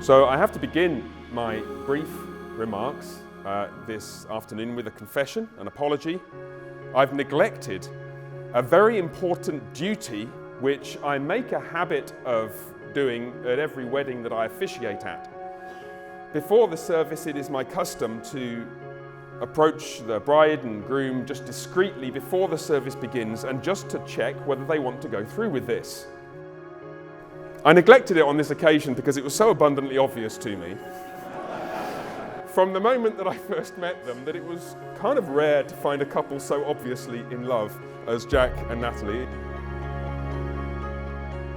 So I have to begin my brief remarks this afternoon with a confession, an apology. I've neglected a very important duty which I make a habit of doing at every wedding that I officiate at. Before the service, it is my custom to approach the bride and groom just discreetly before the service begins and just to check whether they want to go through with this. I neglected it on this occasion because it was so abundantly obvious to me from the moment that I first met them that it was kind of rare to find a couple so obviously in love as Jack and Natalie.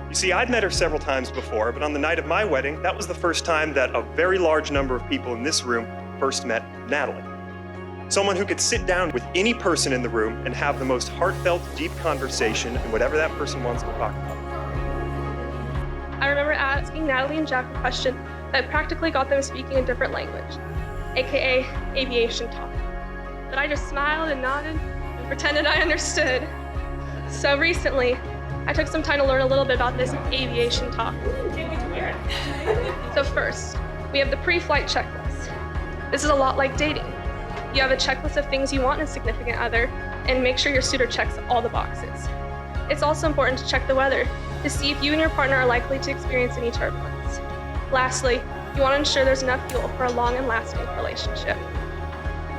You see, I'd met her several times before, but on the night of my wedding, that was the first time that a very large number of people in this room first met Natalie. Someone who could sit down with any person in the room and have the most heartfelt, deep conversation and whatever that person wants to talk about. I remember asking Natalie and Jack a question that practically got them speaking a different language, aka aviation talk. But I just smiled and nodded and pretended I understood. So recently, I took some time to learn a little bit about this aviation talk. So first, we have the pre-flight checklist. This is a lot like dating. You have a checklist of things you want in a significant other and make sure your suitor checks all the boxes. It's also important to check the weather to see if you and your partner are likely to experience any turbulence. Lastly, you want to ensure there's enough fuel for a long and lasting relationship.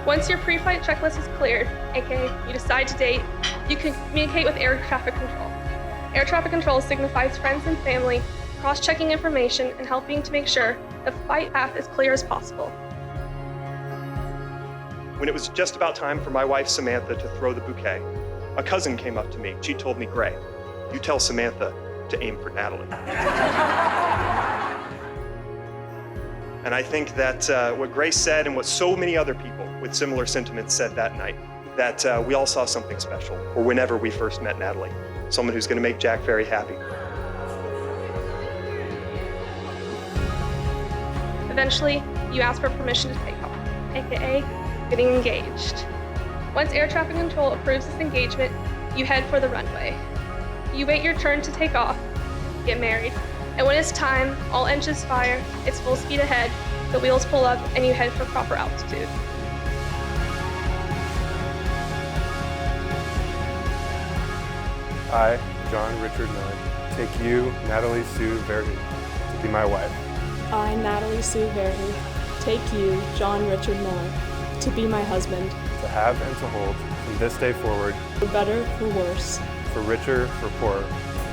Once your pre-flight checklist is cleared, aka you decide to date, you can communicate with air traffic control. Air traffic control signifies friends and family, cross-checking information and helping to make sure the flight path is clear as possible. When it was just about time for my wife Samantha to throw the bouquet, a cousin came up to me. She told me, "Gray, you tell Samantha to aim for Natalie." And I think that what Grace said and what so many other people with similar sentiments said that night, that we all saw something special, or whenever we first met Natalie, someone who's going to make Jack very happy. Eventually, you ask for permission to take off, aka getting engaged. Once air traffic control approves this engagement, you head for the runway. You wait your turn to take off, get married, and when it's time, all engines fire, it's full speed ahead, the wheels pull up, and you head for proper altitude. I, John Richard Miller, take you, Natalie Sue Verhey, to be my wife. I, Natalie Sue Verhey, take you, John Richard Miller, to be my husband. To have and to hold, from this day forward, For better, for worse, for richer, for poorer,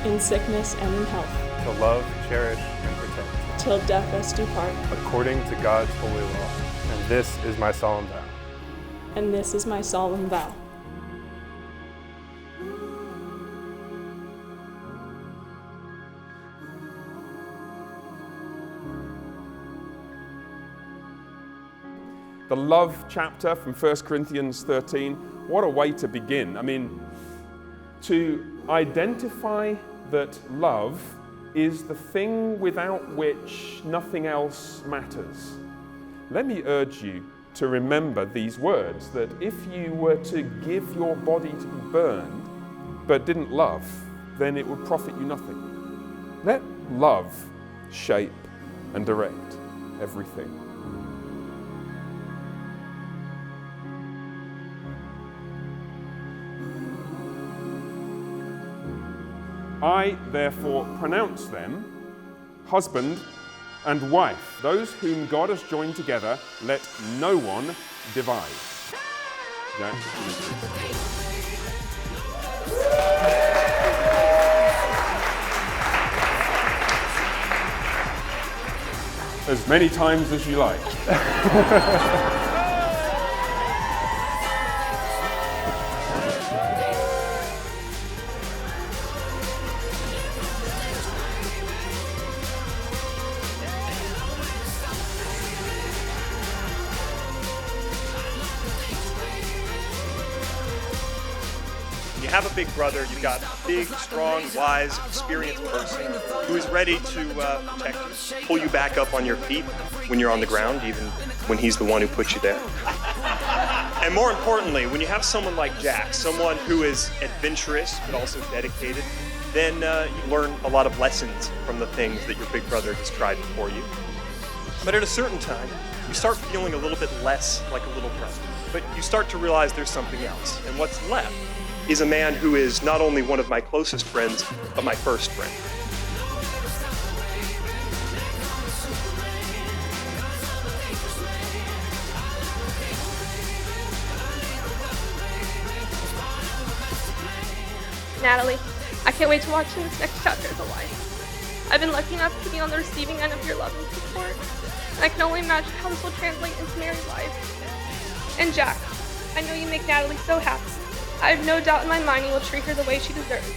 in sickness and in health, to love, cherish, and protect, till death us do part. according to God's holy law. And this is my solemn vow. And this is my solemn vow. The love chapter from 1 Corinthians 13, what a way to begin. I mean, to identify that love is the thing without which nothing else matters. Let me urge you to remember these words, that if you were to give your body to be burned but didn't love, then it would profit you nothing. Let love shape and direct everything. I, therefore, pronounce them husband and wife. Those whom God has joined together, let no one divide. Jack? As many times as you like. You have a big brother, you've got a big, strong, wise, experienced person who is ready to protect you, pull you back up on your feet when you're on the ground, even when he's the one who put you there. And more importantly, when you have someone like Jack, someone who is adventurous but also dedicated, then you learn a lot of lessons from the things that your big brother has tried before you. But at a certain time, you start feeling a little bit less like a little brother. But you start to realize there's something else. And what's left is a man who is not only one of my closest friends, but my first friend. Natalie, I can't wait to watch this next chapter of the life. I've been lucky enough to be on the receiving end of your love and support, and I can only imagine how this will translate into married life. And Jack, I know you make Natalie so happy. I have no doubt in my mind you will treat her the way she deserves.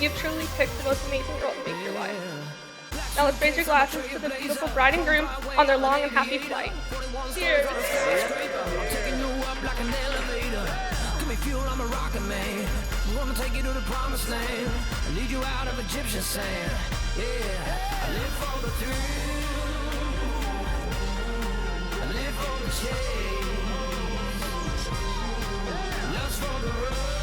You have truly picked the most amazing girl to make your life. Now let's raise your glasses to the beautiful bride and groom on their long and happy flight. Cheers! Wanna take you to the promised land and lead you out of Egyptian sand. Yeah, I live for the thrill, I live for the chase, lust for the road.